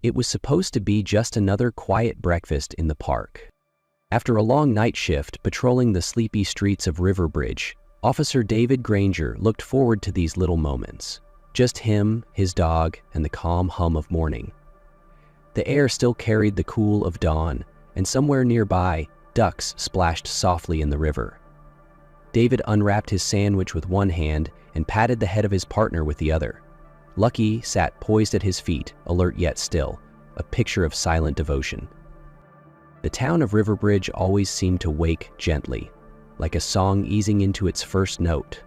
It was supposed to be just another quiet breakfast in the park. After a long night shift patrolling the sleepy streets of Riverbridge, Officer David Granger looked forward to these little moments. Just him, his dog, and the calm hum of morning. The air still carried the cool of dawn, and somewhere nearby, ducks splashed softly in the river. David unwrapped his sandwich with one hand and patted the head of his partner with the other. Lucky sat poised at his feet, alert yet still, a picture of silent devotion. The town of Riverbridge always seemed to wake gently, like a song easing into its first note.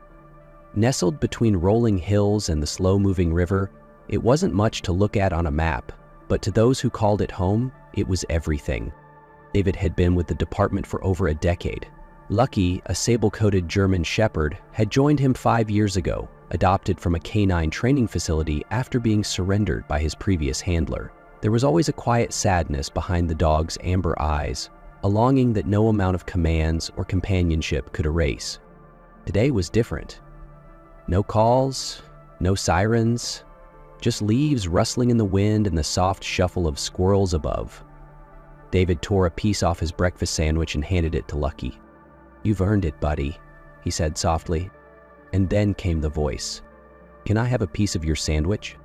Nestled between rolling hills and the slow-moving river, it wasn't much to look at on a map, but to those who called it home, it was everything. David had been with the department for over a decade. Lucky, a sable-coated German shepherd, had joined him 5 years ago, adopted from a canine training facility after being surrendered by his previous handler. There was always a quiet sadness behind the dog's amber eyes, a longing that no amount of commands or companionship could erase. Today was different. No calls, no sirens, just leaves rustling in the wind and the soft shuffle of squirrels above. David tore a piece off his breakfast sandwich and handed it to Lucky. "You've earned it, buddy," he said softly. And then came the voice. "Can I have a piece of your sandwich?"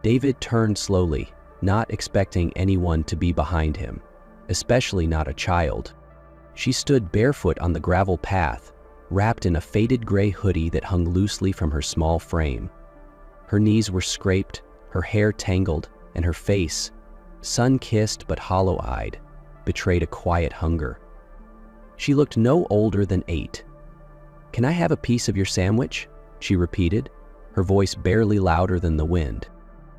David turned slowly, not expecting anyone to be behind him, especially not a child. She stood barefoot on the gravel path, wrapped in a faded gray hoodie that hung loosely from her small frame. Her knees were scraped, her hair tangled, and her face, sun-kissed but hollow-eyed, betrayed a quiet hunger. She looked no older than 8. "Can I have a piece of your sandwich?" she repeated, her voice barely louder than the wind.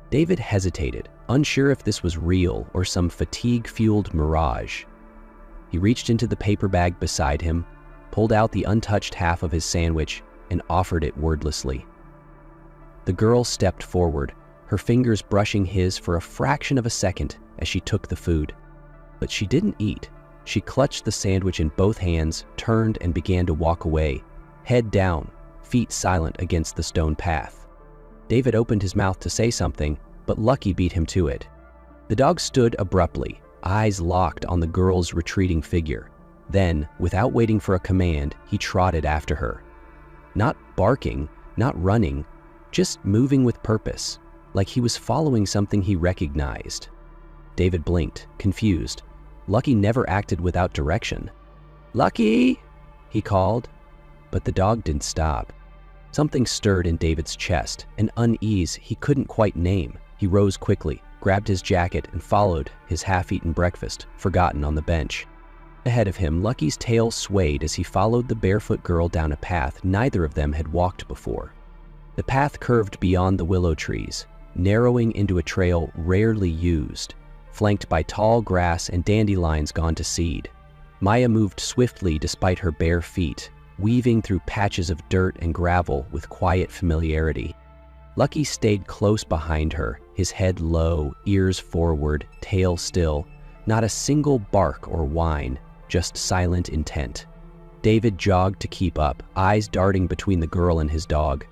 David hesitated, unsure if this was real or some fatigue-fueled mirage. He reached into the paper bag beside him, pulled out the untouched half of his sandwich, and offered it wordlessly. The girl stepped forward, her fingers brushing his for a fraction of a second as she took the food. But she didn't eat. She clutched the sandwich in both hands, turned, and began to walk away, head down, feet silent against the stone path. David opened his mouth to say something, but Lucky beat him to it. The dog stood abruptly, eyes locked on the girl's retreating figure. Then, without waiting for a command, he trotted after her. Not barking, not running, just moving with purpose, like he was following something he recognized. David blinked, confused. Lucky never acted without direction. "Lucky!" he called, but the dog didn't stop. Something stirred in David's chest, an unease he couldn't quite name. He rose quickly, grabbed his jacket, and followed his half-eaten breakfast, forgotten on the bench. Ahead of him, Lucky's tail swayed as he followed the barefoot girl down a path neither of them had walked before. The path curved beyond the willow trees, narrowing into a trail rarely used, flanked by tall grass and dandelions gone to seed. Maya moved swiftly despite her bare feet, weaving through patches of dirt and gravel with quiet familiarity. Lucky stayed close behind her, his head low, ears forward, tail still, not a single bark or whine, just silent intent. David jogged to keep up, eyes darting between the girl and his dog.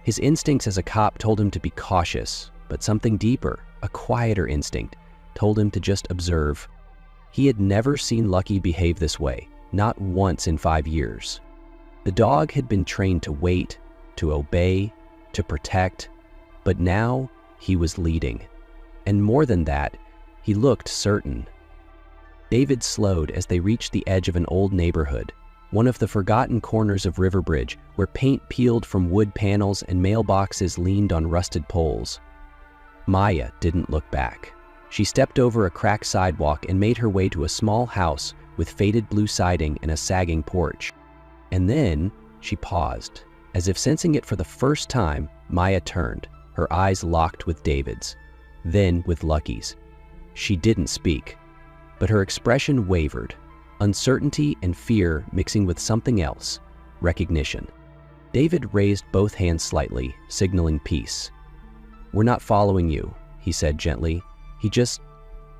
His instincts as a cop told him to be cautious, but something deeper, a quieter instinct, told him to just observe. He had never seen Lucky behave this way, not once in 5 years. The dog had been trained to wait, to obey, to protect, but now he was leading. And more than that, he looked certain. David slowed as they reached the edge of an old neighborhood, one of the forgotten corners of Riverbridge where paint peeled from wood panels and mailboxes leaned on rusted poles. Maya didn't look back. She stepped over a cracked sidewalk and made her way to a small house with faded blue siding and a sagging porch. And then she paused. As if sensing it for the first time, Maya turned, her eyes locked with David's, then with Lucky's. She didn't speak, but her expression wavered, uncertainty and fear mixing with something else, recognition. David raised both hands slightly, signaling peace. "We're not following you," he said gently. "He just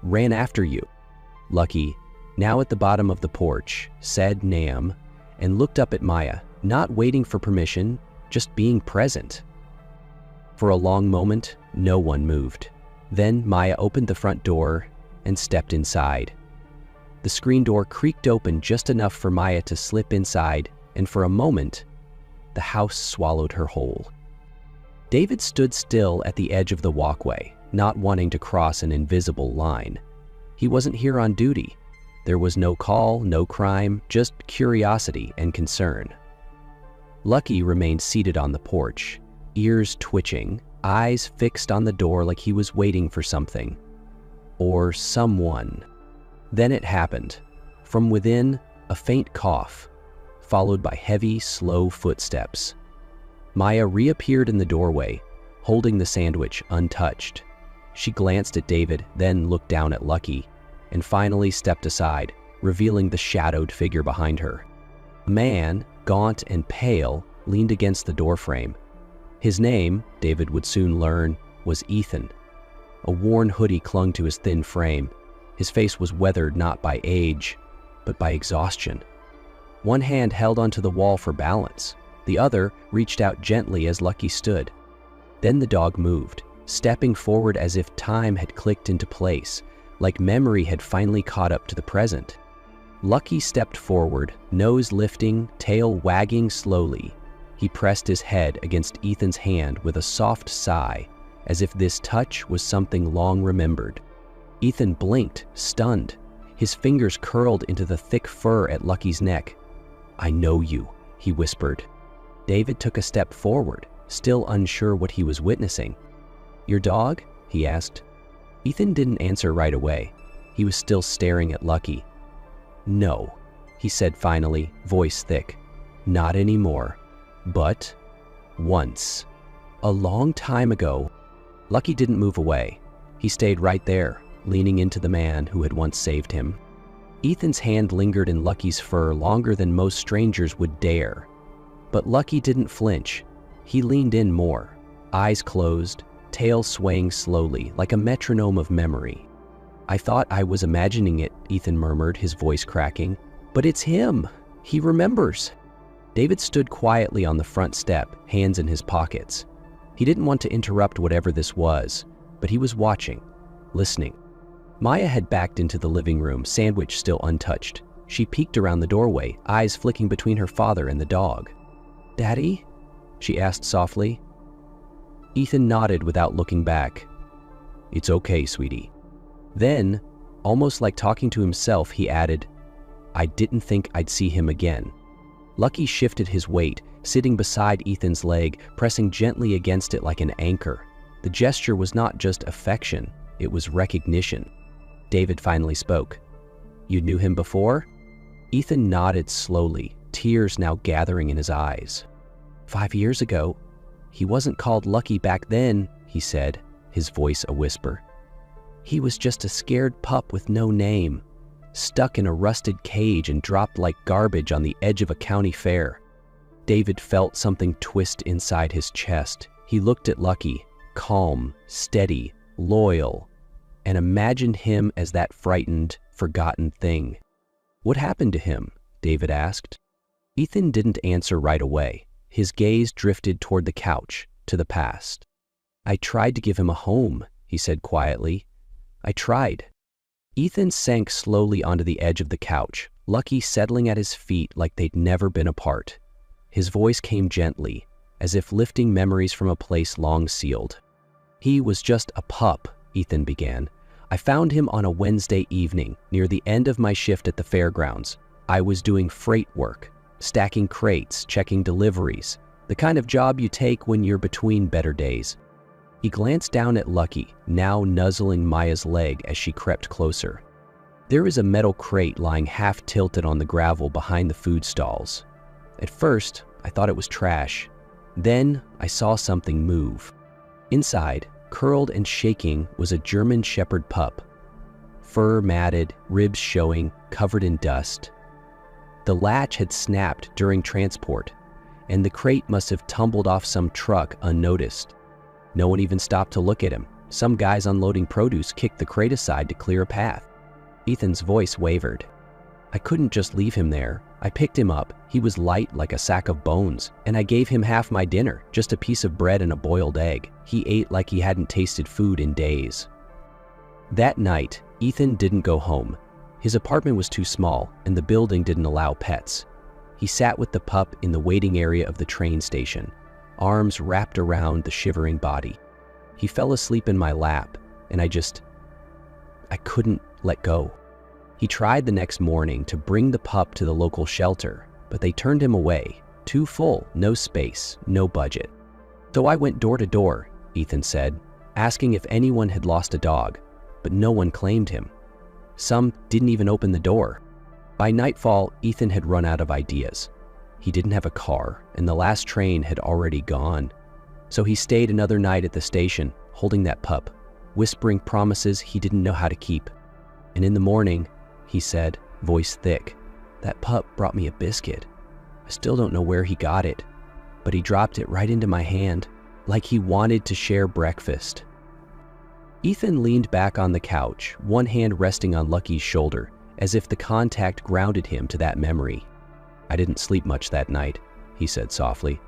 ran after you." Lucky, now at the bottom of the porch, said "Nam," and looked up at Maya, not waiting for permission, just being present. For a long moment, no one moved. Then Maya opened the front door and stepped inside. The screen door creaked open just enough for Maya to slip inside, and for a moment, the house swallowed her whole. David stood still at the edge of the walkway, not wanting to cross an invisible line. He wasn't here on duty. There was no call, no crime, just curiosity and concern. Lucky remained seated on the porch, ears twitching, eyes fixed on the door like he was waiting for something. Or someone. Then it happened. From within, a faint cough, followed by heavy, slow footsteps. Maya reappeared in the doorway, holding the sandwich untouched. She glanced at David, then looked down at Lucky, and finally stepped aside, revealing the shadowed figure behind her. A man, gaunt and pale, leaned against the doorframe. His name, David would soon learn, was Ethan. A worn hoodie clung to his thin frame. His face was weathered not by age, but by exhaustion. One hand held onto the wall for balance. The other reached out gently as Lucky stood. Then the dog moved, stepping forward as if time had clicked into place, like memory had finally caught up to the present. Lucky stepped forward, nose lifting, tail wagging slowly. He pressed his head against Ethan's hand with a soft sigh, as if this touch was something long remembered. Ethan blinked, stunned. His fingers curled into the thick fur at Lucky's neck. "I know you," he whispered. David took a step forward, still unsure what he was witnessing. "Your dog?" he asked. Ethan didn't answer right away. He was still staring at Lucky. "No," he said finally, voice thick. "Not anymore. But once. A long time ago." Lucky didn't move away. He stayed right there, leaning into the man who had once saved him. Ethan's hand lingered in Lucky's fur longer than most strangers would dare. But Lucky didn't flinch. He leaned in more, eyes closed, tail swaying slowly, like a metronome of memory. "I thought I was imagining it," Ethan murmured, his voice cracking. "But it's him. He remembers." David stood quietly on the front step, hands in his pockets. He didn't want to interrupt whatever this was, but he was watching, listening. Maya had backed into the living room, sandwich still untouched. She peeked around the doorway, eyes flicking between her father and the dog. "Daddy?" she asked softly. Ethan nodded without looking back. "It's okay, sweetie." Then, almost like talking to himself, he added, "I didn't think I'd see him again." Lucky shifted his weight, sitting beside Ethan's leg, pressing gently against it like an anchor. The gesture was not just affection, it was recognition. David finally spoke. "You knew him before?" Ethan nodded slowly, tears now gathering in his eyes. 5 years ago. He wasn't called Lucky back then," he said, his voice a whisper. "He was just a scared pup with no name, stuck in a rusted cage and dropped like garbage on the edge of a county fair." David felt something twist inside his chest. He looked at Lucky, calm, steady, loyal, and imagined him as that frightened, forgotten thing. "What happened to him?" David asked. Ethan didn't answer right away. His gaze drifted toward the couch, to the past. "I tried to give him a home," he said quietly. "I tried." Ethan sank slowly onto the edge of the couch, Lucky settling at his feet like they'd never been apart. His voice came gently, as if lifting memories from a place long sealed. "He was just a pup," Ethan began. "I found him on a Wednesday evening, near the end of my shift at the fairgrounds. I was doing freight work, stacking crates, checking deliveries, the kind of job you take when you're between better days." He glanced down at Lucky, now nuzzling Maya's leg as she crept closer. There was a metal crate lying half tilted on the gravel behind the food stalls. At first, I thought it was trash. Then, I saw something move. Inside, curled and shaking, was a German Shepherd pup. Fur matted, ribs showing, covered in dust. The latch had snapped during transport, and the crate must have tumbled off some truck unnoticed. No one even stopped to look at him. Some guys unloading produce kicked the crate aside to clear a path. Ethan's voice wavered. "I couldn't just leave him there. I picked him up. He was light like a sack of bones, and I gave him half my dinner, just a piece of bread and a boiled egg. He ate like he hadn't tasted food in days. That night, Ethan didn't go home. His apartment was too small, and the building didn't allow pets. He sat with the pup in the waiting area of the train station, arms wrapped around the shivering body. He fell asleep in my lap, and I couldn't let go. He tried the next morning to bring the pup to the local shelter, but they turned him away. Too full, no space, no budget. So I went door to door, Ethan said, asking if anyone had lost a dog, but no one claimed him. Some didn't even open the door. By nightfall, Ethan had run out of ideas. He didn't have a car, and the last train had already gone. So he stayed another night at the station, holding that pup, whispering promises he didn't know how to keep. And in the morning, he said, voice thick, "That pup brought me a biscuit. I still don't know where he got it, but he dropped it right into my hand, like he wanted to share breakfast." Ethan leaned back on the couch, one hand resting on Lucky's shoulder, as if the contact grounded him to that memory. "I didn't sleep much that night," he said softly.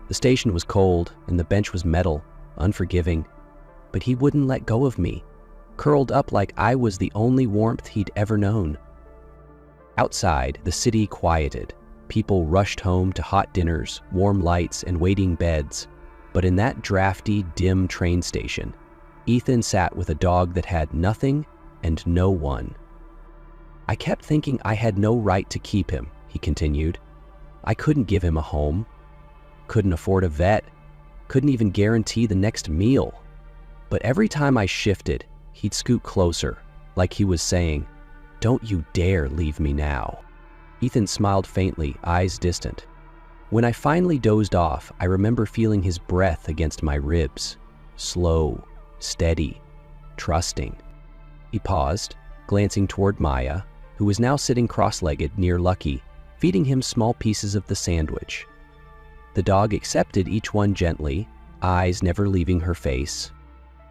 "The station was cold, and the bench was metal, unforgiving, but he wouldn't let go of me, curled up like I was the only warmth he'd ever known." Outside, the city quieted. People rushed home to hot dinners, warm lights, and waiting beds. But in that drafty, dim train station, Ethan sat with a dog that had nothing and no one. "I kept thinking I had no right to keep him," he continued. "I couldn't give him a home, couldn't afford a vet, couldn't even guarantee the next meal. But every time I shifted, he'd scoot closer, like he was saying, 'Don't you dare leave me now.'" Ethan smiled faintly, eyes distant. "When I finally dozed off, I remember feeling his breath against my ribs. Slow, steady, trusting." He paused, glancing toward Maya, who was now sitting cross-legged near Lucky, feeding him small pieces of the sandwich. The dog accepted each one gently, eyes never leaving her face.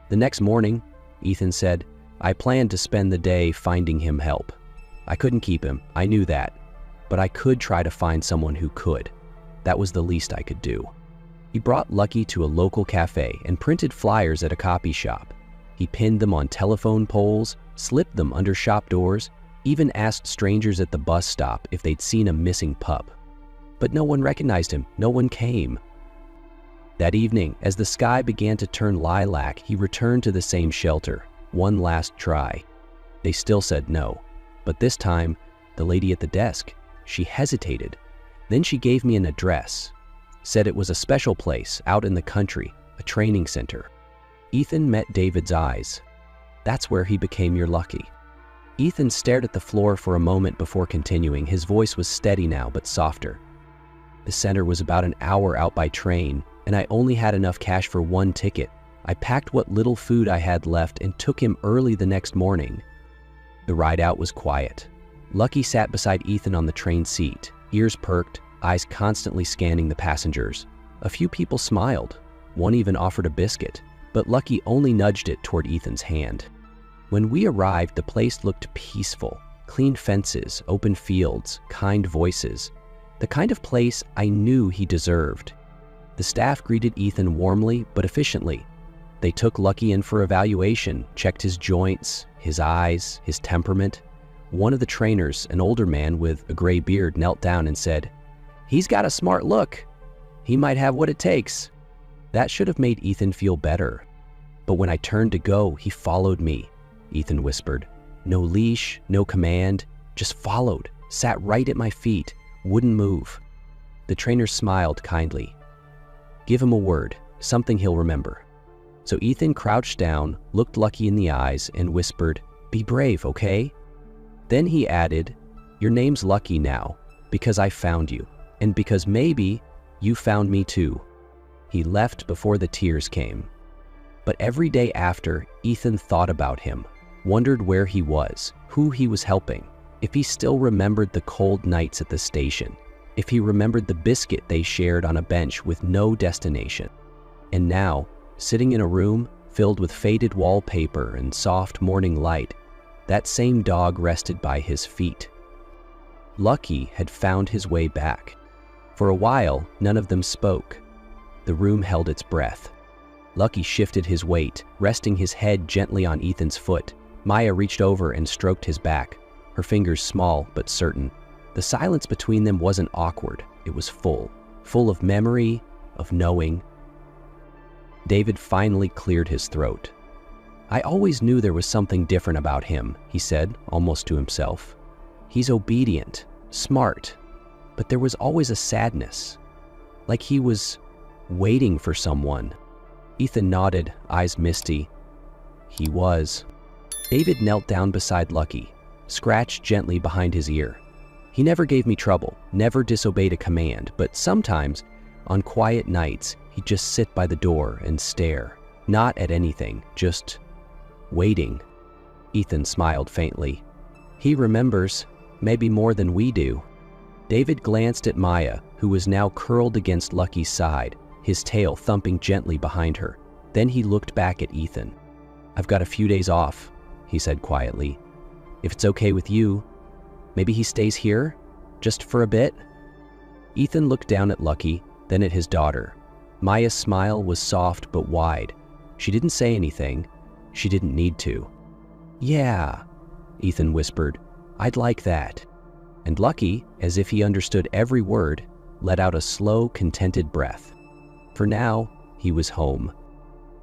The next morning, Ethan said, "I planned to spend the day finding him help. I couldn't keep him, I knew that, but I could try to find someone who could. That was the least I could do." He brought Lucky to a local cafe and printed flyers at a copy shop. He pinned them on telephone poles, slipped them under shop doors, even asked strangers at the bus stop if they'd seen a missing pup. But no one recognized him, no one came. That evening, as the sky began to turn lilac, he returned to the same shelter, one last try. They still said no, but this time, the lady at the desk, she hesitated. Then she gave me an address, said it was a special place out in the country, a training center. Ethan met David's eyes. "That's where he became your Lucky." Ethan stared at the floor for a moment before continuing. His voice was steady now, but softer. "The center was about an hour out by train, and I only had enough cash for one ticket. I packed what little food I had left and took him early the next morning." The ride out was quiet. Lucky sat beside Ethan on the train seat, ears perked, eyes constantly scanning the passengers. A few people smiled. One even offered a biscuit, but Lucky only nudged it toward Ethan's hand. When we arrived, the place looked peaceful. Clean fences, open fields, kind voices. The kind of place I knew he deserved. The staff greeted Ethan warmly but efficiently. They took Lucky in for evaluation, checked his joints, his eyes, his temperament. One of the trainers, an older man with a gray beard, knelt down and said, "He's got a smart look. He might have what it takes." That should have made Ethan feel better. "But when I turned to go, he followed me," Ethan whispered. "No leash, no command, just followed, sat right at my feet, wouldn't move." The trainer smiled kindly. "Give him a word, something he'll remember." So Ethan crouched down, looked Lucky in the eyes, and whispered, "Be brave, okay?" Then he added, "Your name's Lucky now, because I found you, and because maybe you found me too." He left before the tears came. But every day after, Ethan thought about him, wondered where he was, who he was helping, if he still remembered the cold nights at the station, if he remembered the biscuit they shared on a bench with no destination. And now, sitting in a room filled with faded wallpaper and soft morning light, that same dog rested by his feet. Lucky had found his way back. For a while, none of them spoke. The room held its breath. Lucky shifted his weight, resting his head gently on Ethan's foot, Maya reached over and stroked his back, her fingers small but certain. The silence between them wasn't awkward, it was full of memory, of knowing. David finally cleared his throat. "I always knew there was something different about him," he said, almost to himself. "He's obedient, smart, but there was always a sadness, like he was waiting for someone." Ethan nodded, eyes misty. "He was." David knelt down beside Lucky, scratched gently behind his ear. "He never gave me trouble, never disobeyed a command, but sometimes, on quiet nights, he'd just sit by the door and stare, not at anything, just waiting." Ethan smiled faintly. "He remembers, maybe more than we do." David glanced at Maya, who was now curled against Lucky's side, his tail thumping gently behind her. Then he looked back at Ethan. "I've got a few days off," he said quietly. "If it's okay with you, maybe he stays here, just for a bit?" Ethan looked down at Lucky, then at his daughter. Maya's smile was soft but wide. She didn't say anything. She didn't need to. "Yeah," Ethan whispered, "I'd like that." And Lucky, as if he understood every word, let out a slow, contented breath. For now, he was home.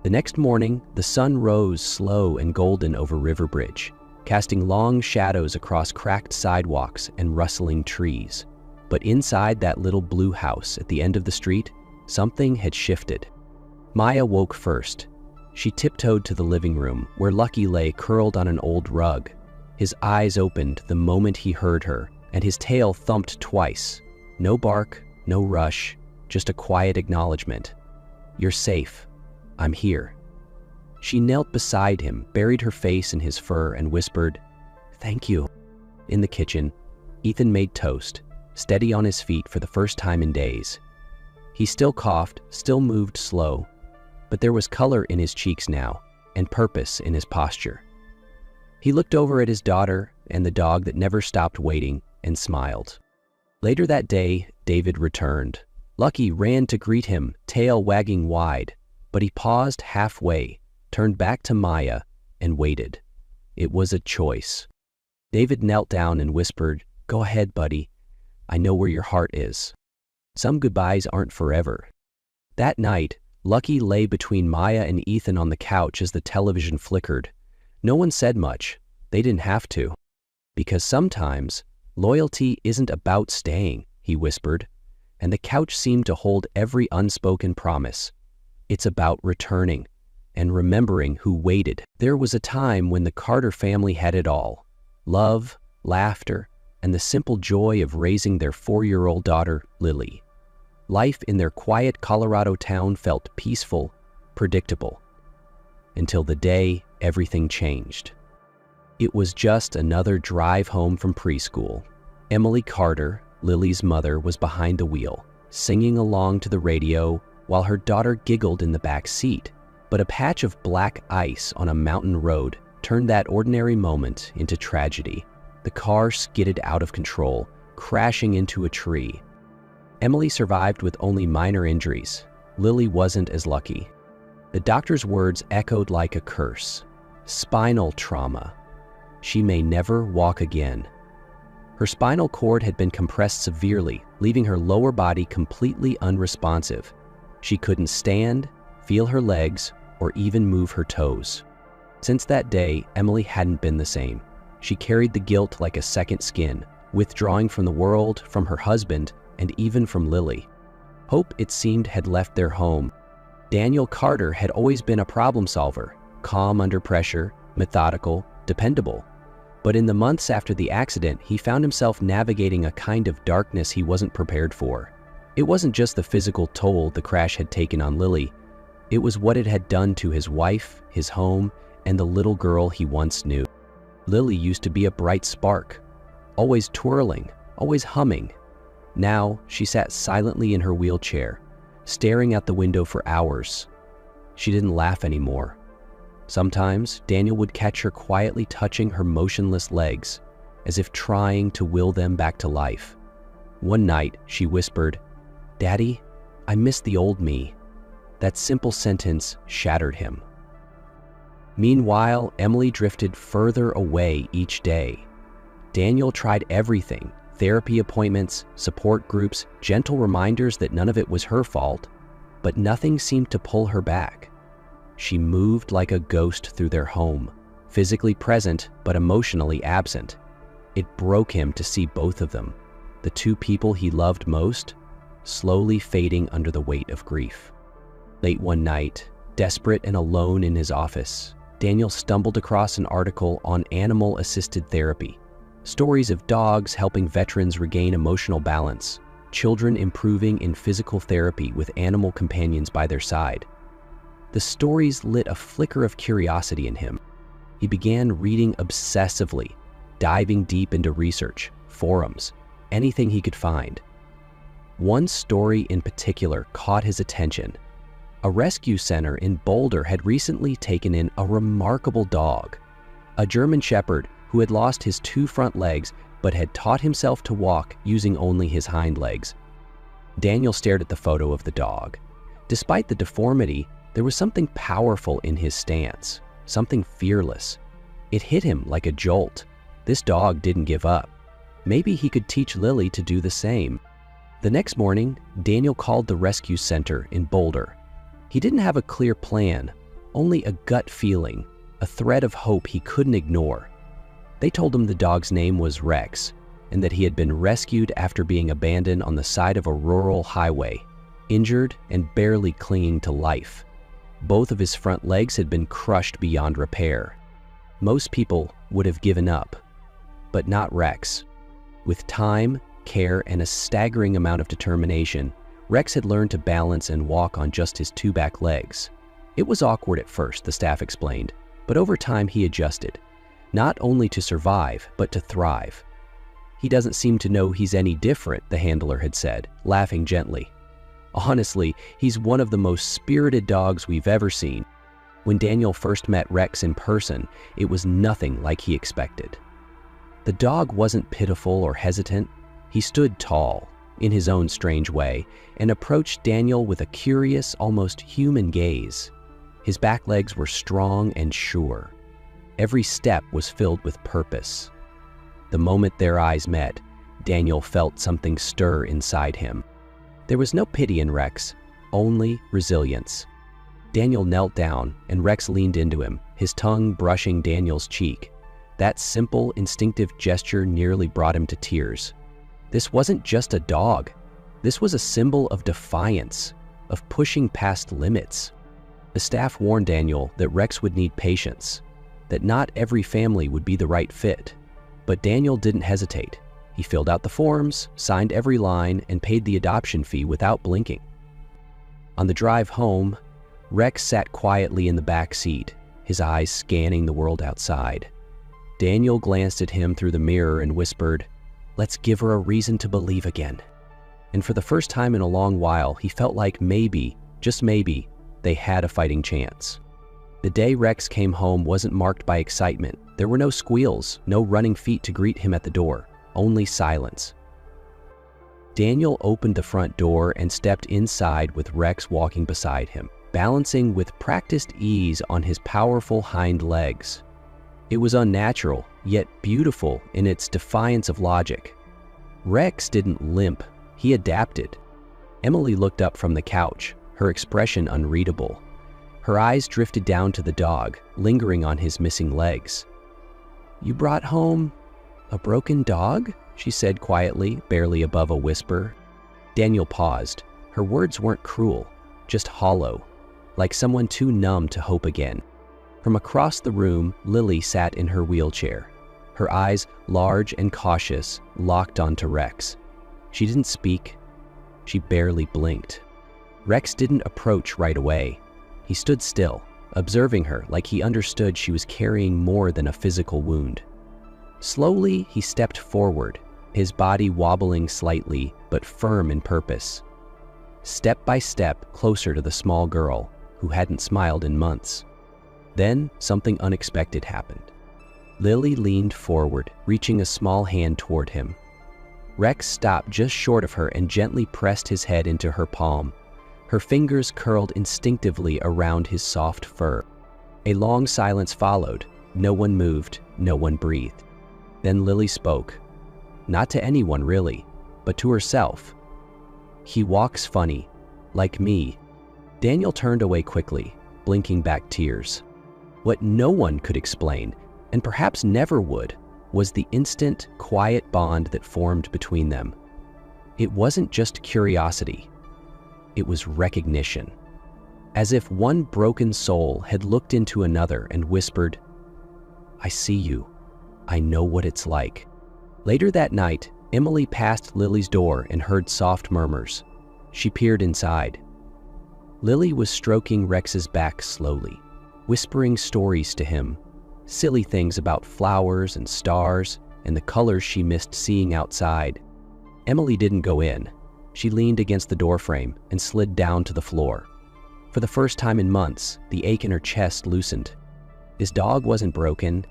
The next morning, the sun rose slow and golden over Riverbridge, casting long shadows across cracked sidewalks and rustling trees. But inside that little blue house at the end of the street, something had shifted. Maya woke first. She tiptoed to the living room, where Lucky lay curled on an old rug. His eyes opened the moment he heard her, and his tail thumped twice. No bark, no rush, just a quiet acknowledgement. "You're safe. I'm here." She knelt beside him, buried her face in his fur, and whispered, "Thank you." In the kitchen, Ethan made toast, steady on his feet for the first time in days. He still coughed, still moved slow, but there was color in his cheeks now, and purpose in his posture. He looked over at his daughter and the dog that never stopped waiting and smiled. Later that day, David returned. Lucky ran to greet him, tail wagging wide, but he paused halfway, turned back to Maya, and waited. It was a choice. David knelt down and whispered, "Go ahead, buddy. I know where your heart is." Some goodbyes aren't forever. That night, Lucky lay between Maya and Ethan on the couch as the television flickered. No one said much. They didn't have to. "Because sometimes, loyalty isn't about staying," he whispered, and the couch seemed to hold every unspoken promise. "It's about returning and remembering who waited." There was a time when the Carter family had it all: love, laughter, and the simple joy of raising their 4-year-old daughter, Lily. Life in their quiet Colorado town felt peaceful, predictable, until the day everything changed. It was just another drive home from preschool. Emily Carter, Lily's mother, was behind the wheel, singing along to the radio while her daughter giggled in the back seat. But a patch of black ice on a mountain road turned that ordinary moment into tragedy. The car skidded out of control, crashing into a tree. Emily survived with only minor injuries. Lily wasn't as lucky. The doctor's words echoed like a curse. Spinal trauma. She may never walk again. Her spinal cord had been compressed severely, leaving her lower body completely unresponsive. She couldn't stand, feel her legs, or even move her toes. Since that day, Emily hadn't been the same. She carried the guilt like a second skin, withdrawing from the world, from her husband, and even from Lily. Hope, it seemed, had left their home. Daniel Carter had always been a problem solver, calm under pressure, methodical, dependable. But in the months after the accident, he found himself navigating a kind of darkness he wasn't prepared for. It wasn't just the physical toll the crash had taken on Lily. It was what it had done to his wife, his home, and the little girl he once knew. Lily used to be a bright spark, always twirling, always humming. Now, she sat silently in her wheelchair, staring out the window for hours. She didn't laugh anymore. Sometimes, Daniel would catch her quietly touching her motionless legs, as if trying to will them back to life. One night, she whispered, "Daddy, I miss the old me." That simple sentence shattered him. Meanwhile, Emily drifted further away each day. Daniel tried everything: therapy appointments, support groups, gentle reminders that none of it was her fault, but nothing seemed to pull her back. She moved like a ghost through their home, physically present but emotionally absent. It broke him to see both of them, the two people he loved most, slowly fading under the weight of grief. Late one night, desperate and alone in his office, Daniel stumbled across an article on animal-assisted therapy. Stories of dogs helping veterans regain emotional balance, children improving in physical therapy with animal companions by their side. The stories lit a flicker of curiosity in him. He began reading obsessively, diving deep into research, forums, anything he could find. One story in particular caught his attention. A rescue center in Boulder had recently taken in a remarkable dog, a German Shepherd who had lost his two front legs but had taught himself to walk using only his hind legs. Daniel stared at the photo of the dog. Despite the deformity, there was something powerful in his stance, something fearless. It hit him like a jolt. This dog didn't give up. Maybe he could teach Lily to do the same. The next morning, Daniel called the rescue center in Boulder. He didn't have a clear plan, only a gut feeling, a thread of hope he couldn't ignore. They told him the dog's name was Rex, and that he had been rescued after being abandoned on the side of a rural highway, injured and barely clinging to life. Both of his front legs had been crushed beyond repair. Most people would have given up, but not Rex. With time, care, and a staggering amount of determination, Rex had learned to balance and walk on just his two back legs. It was awkward at first, the staff explained, but over time he adjusted, not only to survive, but to thrive. "He doesn't seem to know he's any different," the handler had said, laughing gently. "Honestly, he's one of the most spirited dogs we've ever seen." When Daniel first met Rex in person, it was nothing like he expected. The dog wasn't pitiful or hesitant. He stood tall, in his own strange way, and approached Daniel with a curious, almost human gaze. His back legs were strong and sure. Every step was filled with purpose. The moment their eyes met, Daniel felt something stir inside him. There was no pity in Rex, only resilience. Daniel knelt down, and Rex leaned into him, his tongue brushing Daniel's cheek. That simple, instinctive gesture nearly brought him to tears. This wasn't just a dog. This was a symbol of defiance, of pushing past limits. The staff warned Daniel that Rex would need patience, that not every family would be the right fit. But Daniel didn't hesitate. He filled out the forms, signed every line, and paid the adoption fee without blinking. On the drive home, Rex sat quietly in the back seat, his eyes scanning the world outside. Daniel glanced at him through the mirror and whispered, "Let's give her a reason to believe again." And for the first time in a long while, he felt like maybe, just maybe, they had a fighting chance. The day Rex came home wasn't marked by excitement. There were no squeals, no running feet to greet him at the door, only silence. Daniel opened the front door and stepped inside with Rex walking beside him, balancing with practiced ease on his powerful hind legs. It was unnatural, yet beautiful in its defiance of logic. Rex didn't limp, he adapted. Emily looked up from the couch, her expression unreadable. Her eyes drifted down to the dog, lingering on his missing legs. "You brought home a broken dog?" she said quietly, barely above a whisper. Daniel paused. Her words weren't cruel, just hollow, like someone too numb to hope again. From across the room, Lily sat in her wheelchair, her eyes, large and cautious, locked onto Rex. She didn't speak. She barely blinked. Rex didn't approach right away. He stood still, observing her like he understood she was carrying more than a physical wound. Slowly, he stepped forward, his body wobbling slightly, but firm in purpose. Step by step, closer to the small girl, who hadn't smiled in months. Then, something unexpected happened. Lily leaned forward, reaching a small hand toward him. Rex stopped just short of her and gently pressed his head into her palm. Her fingers curled instinctively around his soft fur. A long silence followed. No one moved, no one breathed. Then Lily spoke. Not to anyone really, but to herself. "He walks funny, like me." Daniel turned away quickly, blinking back tears. What no one could explain, and perhaps never would, was the instant, quiet bond that formed between them. It wasn't just curiosity. It was recognition. As if one broken soul had looked into another and whispered, "I see you. I know what it's like." Later that night, Emily passed Lily's door and heard soft murmurs. She peered inside. Lily was stroking Rex's back slowly, whispering stories to him, silly things about flowers and stars and the colors she missed seeing outside. Emily didn't go in. She leaned against the doorframe and slid down to the floor. For the first time in months, the ache in her chest loosened. This dog wasn't broken.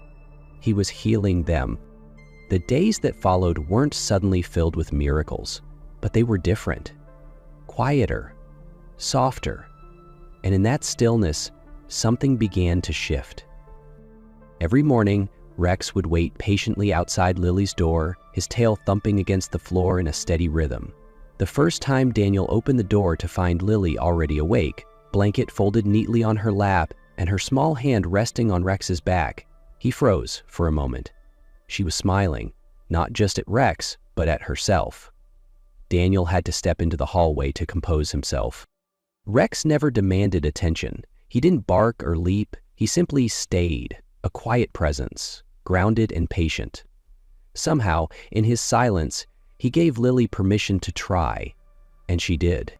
He was healing them. The days that followed weren't suddenly filled with miracles, but they were different. Quieter, softer, and in that stillness, something began to shift. Every morning, Rex would wait patiently outside Lily's door, his tail thumping against the floor in a steady rhythm. The first time Daniel opened the door to find Lily already awake, blanket folded neatly on her lap and her small hand resting on Rex's back, he froze for a moment. She was smiling, not just at Rex, but at herself. Daniel had to step into the hallway to compose himself. Rex never demanded attention. He didn't bark or leap. He simply stayed, a quiet presence, grounded and patient. Somehow, in his silence, he gave Lily permission to try, and she did.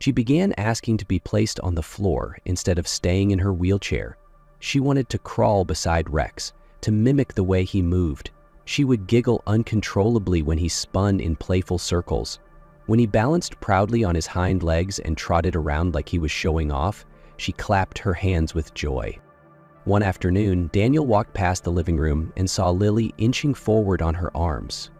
She began asking to be placed on the floor instead of staying in her wheelchair. She wanted to crawl beside Rex, to mimic the way he moved. She would giggle uncontrollably when he spun in playful circles. When he balanced proudly on his hind legs and trotted around like he was showing off, she clapped her hands with joy. One afternoon, Daniel walked past the living room and saw Lily inching forward on her arms.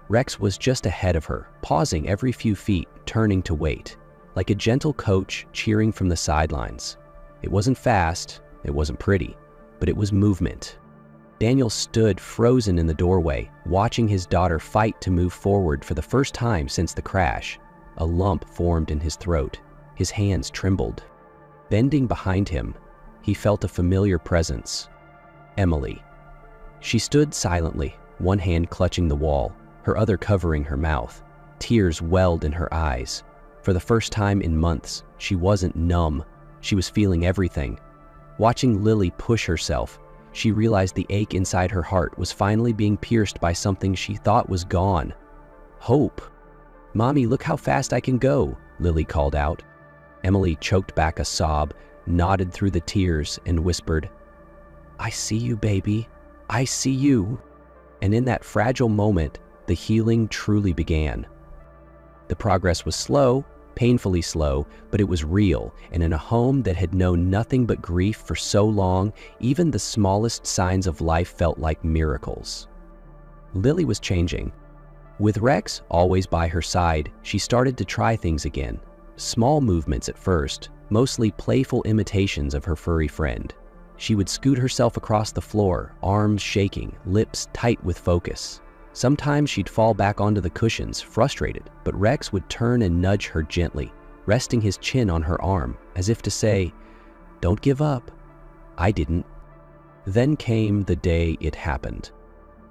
Rex was just ahead of her, pausing every few feet, turning to wait, like a gentle coach cheering from the sidelines. It wasn't fast, it wasn't pretty, but it was movement. Daniel stood frozen in the doorway, watching his daughter fight to move forward for the first time since the crash. A lump formed in his throat. His hands trembled. Bending behind him, he felt a familiar presence. Emily. She stood silently, one hand clutching the wall, her other covering her mouth. Tears welled in her eyes. For the first time in months, she wasn't numb. She was feeling everything. Watching Lily push herself, she realized the ache inside her heart was finally being pierced by something she thought was gone. Hope. "Mommy, look how fast I can go," Lily called out. Emily choked back a sob, nodded through the tears, and whispered, "I see you, baby. I see you." And in that fragile moment, the healing truly began. The progress was slow, painfully slow, but it was real, and in a home that had known nothing but grief for so long, even the smallest signs of life felt like miracles. Lily was changing. With Rex always by her side, she started to try things again. Small movements at first, mostly playful imitations of her furry friend. She would scoot herself across the floor, arms shaking, lips tight with focus. Sometimes she'd fall back onto the cushions, frustrated, but Rex would turn and nudge her gently, resting his chin on her arm, as if to say, "Don't give up." I didn't. Then came the day it happened.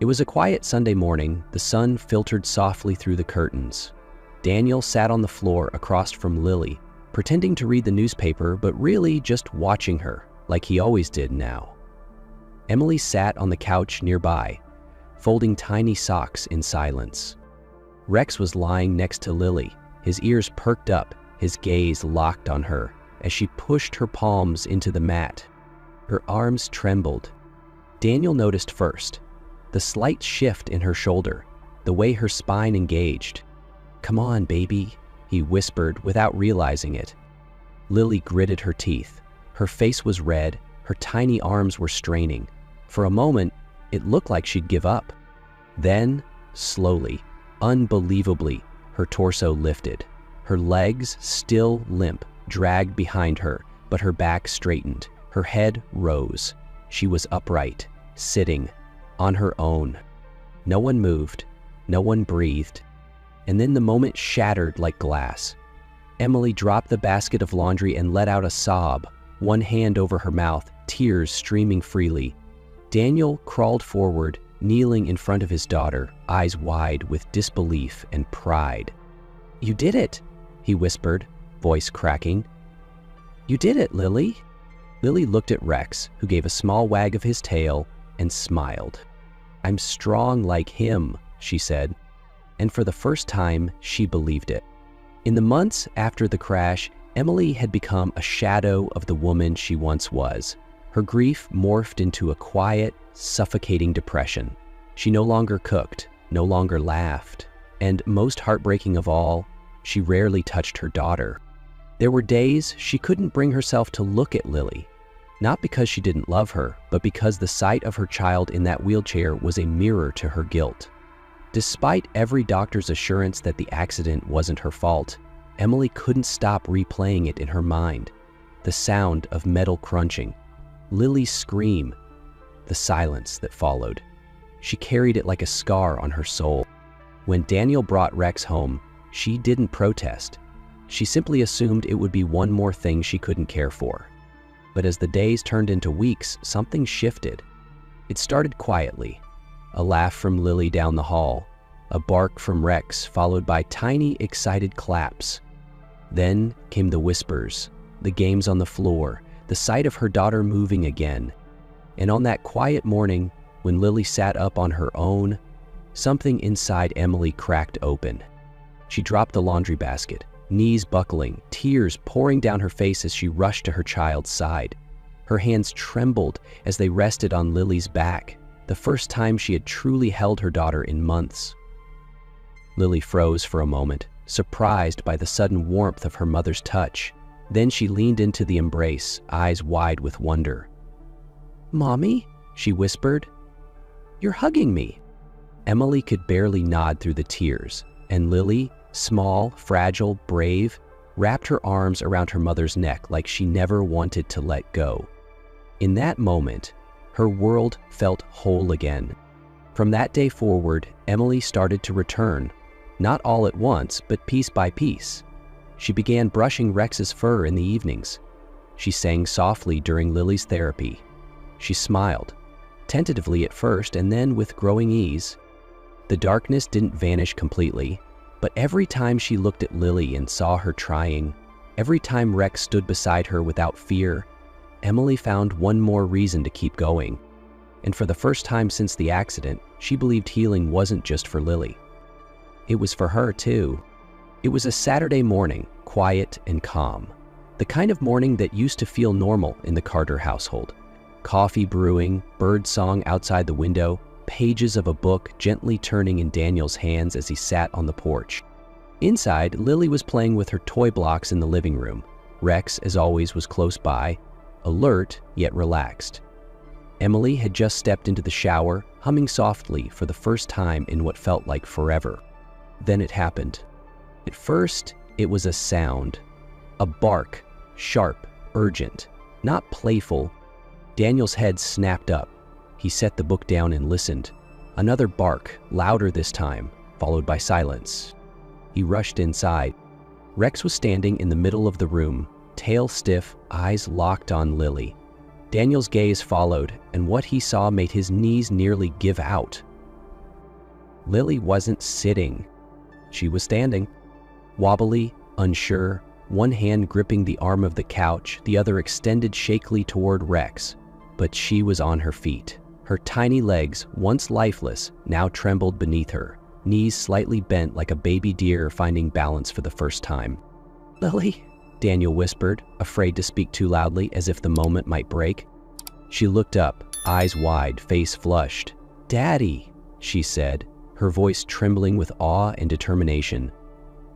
It was a quiet Sunday morning. The sun filtered softly through the curtains. Daniel sat on the floor across from Lily, pretending to read the newspaper, but really just watching her, like he always did now. Emily sat on the couch nearby, folding tiny socks in silence. Rex was lying next to Lily, his ears perked up, his gaze locked on her, as she pushed her palms into the mat. Her arms trembled. Daniel noticed first, the slight shift in her shoulder, the way her spine engaged. "Come on, baby," he whispered without realizing it. Lily gritted her teeth. Her face was red, her tiny arms were straining. For a moment, it looked like she'd give up. Then, slowly, unbelievably, her torso lifted. Her legs, still limp, dragged behind her, but her back straightened. Her head rose. She was upright, sitting, on her own. No one moved, no one breathed. And then the moment shattered like glass. Emily dropped the basket of laundry and let out a sob, one hand over her mouth, tears streaming freely. Daniel crawled forward, kneeling in front of his daughter, eyes wide with disbelief and pride. "You did it," he whispered, voice cracking. "You did it, Lily." Lily looked at Rex, who gave a small wag of his tail and smiled. "I'm strong like him," she said. And for the first time, she believed it. In the months after the crash, Emily had become a shadow of the woman she once was. Her grief morphed into a quiet, suffocating depression. She no longer cooked, no longer laughed, and most heartbreaking of all, she rarely touched her daughter. There were days she couldn't bring herself to look at Lily, not because she didn't love her, but because the sight of her child in that wheelchair was a mirror to her guilt. Despite every doctor's assurance that the accident wasn't her fault, Emily couldn't stop replaying it in her mind. The sound of metal crunching, Lily's scream, the silence that followed. She carried it like a scar on her soul. When Daniel brought Rex home, she didn't protest. She simply assumed it would be one more thing she couldn't care for. But as the days turned into weeks, something shifted. It started quietly. A laugh from Lily down the hall, a bark from Rex followed by tiny, excited claps. Then came the whispers, the games on the floor, the sight of her daughter moving again. And on that quiet morning, when Lily sat up on her own, something inside Emily cracked open. She dropped the laundry basket, knees buckling, tears pouring down her face as she rushed to her child's side. Her hands trembled as they rested on Lily's back, the first time she had truly held her daughter in months. Lily froze for a moment, surprised by the sudden warmth of her mother's touch. Then she leaned into the embrace, eyes wide with wonder. "Mommy?" she whispered. "You're hugging me." Emily could barely nod through the tears, and Lily, small, fragile, brave, wrapped her arms around her mother's neck like she never wanted to let go. In that moment, her world felt whole again. From that day forward, Emily started to return, not all at once, but piece by piece. She began brushing Rex's fur in the evenings. She sang softly during Lily's therapy. She smiled, tentatively at first and then with growing ease. The darkness didn't vanish completely, but every time she looked at Lily and saw her trying, every time Rex stood beside her without fear, Emily found one more reason to keep going. And for the first time since the accident, she believed healing wasn't just for Lily. It was for her too. It was a Saturday morning, quiet and calm. The kind of morning that used to feel normal in the Carter household. Coffee brewing, bird song outside the window, pages of a book gently turning in Daniel's hands as he sat on the porch. Inside, Lily was playing with her toy blocks in the living room. Rex, as always, was close by, alert yet relaxed. Emily had just stepped into the shower, humming softly for the first time in what felt like forever. Then it happened. At first, it was a sound. A bark, sharp, urgent, not playful. Daniel's head snapped up. He set the book down and listened. Another bark, louder this time, followed by silence. He rushed inside. Rex was standing in the middle of the room, tail stiff, eyes locked on Lily. Daniel's gaze followed, and what he saw made his knees nearly give out. Lily wasn't sitting. She was standing. Wobbly, unsure, one hand gripping the arm of the couch, the other extended shakily toward Rex. But she was on her feet. Her tiny legs, once lifeless, now trembled beneath her, knees slightly bent like a baby deer finding balance for the first time. "Lily?" Daniel whispered, afraid to speak too loudly as if the moment might break. She looked up, eyes wide, face flushed. "Daddy," she said, her voice trembling with awe and determination.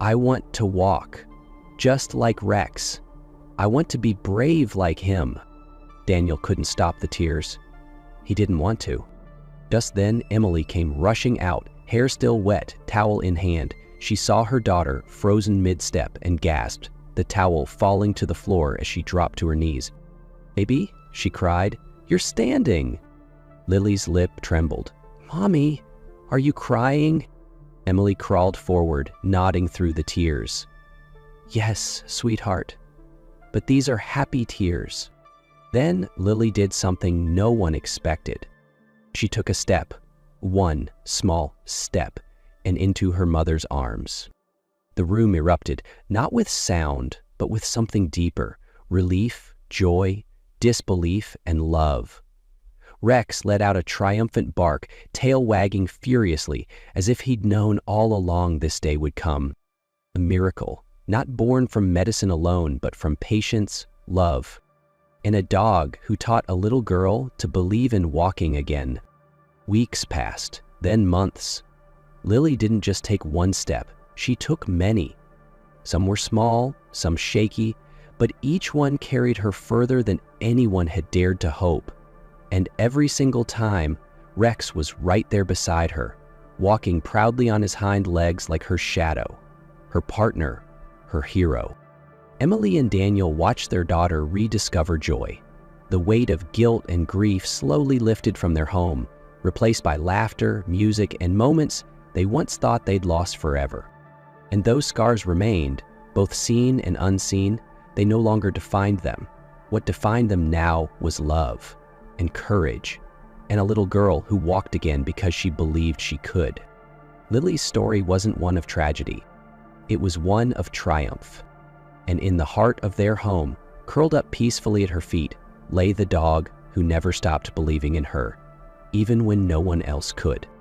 "I want to walk, just like Rex. I want to be brave like him." Daniel couldn't stop the tears. He didn't want to. Just then, Emily came rushing out, hair still wet, towel in hand. She saw her daughter, frozen mid-step, and gasped, the towel falling to the floor as she dropped to her knees. "Baby?" she cried. "You're standing!" Lily's lip trembled. "Mommy, are you crying?" Emily crawled forward, nodding through the tears. "Yes, sweetheart, but these are happy tears." Then Lily did something no one expected. She took a step, one small step, and into her mother's arms. The room erupted, not with sound, but with something deeper: relief, joy, disbelief, and love. Rex let out a triumphant bark, tail wagging furiously, as if he'd known all along this day would come. A miracle, not born from medicine alone, but from patience, love, and a dog who taught a little girl to believe in walking again. Weeks passed, then months. Lily didn't just take one step, she took many. Some were small, some shaky, but each one carried her further than anyone had dared to hope. And every single time, Rex was right there beside her, walking proudly on his hind legs like her shadow, her partner, her hero. Emily and Daniel watched their daughter rediscover joy. The weight of guilt and grief slowly lifted from their home, replaced by laughter, music, and moments they once thought they'd lost forever. And those scars remained, both seen and unseen. They no longer defined them. What defined them now was love and courage, and a little girl who walked again because she believed she could. Lily's story wasn't one of tragedy. It was one of triumph. And in the heart of their home, curled up peacefully at her feet, lay the dog who never stopped believing in her, even when no one else could.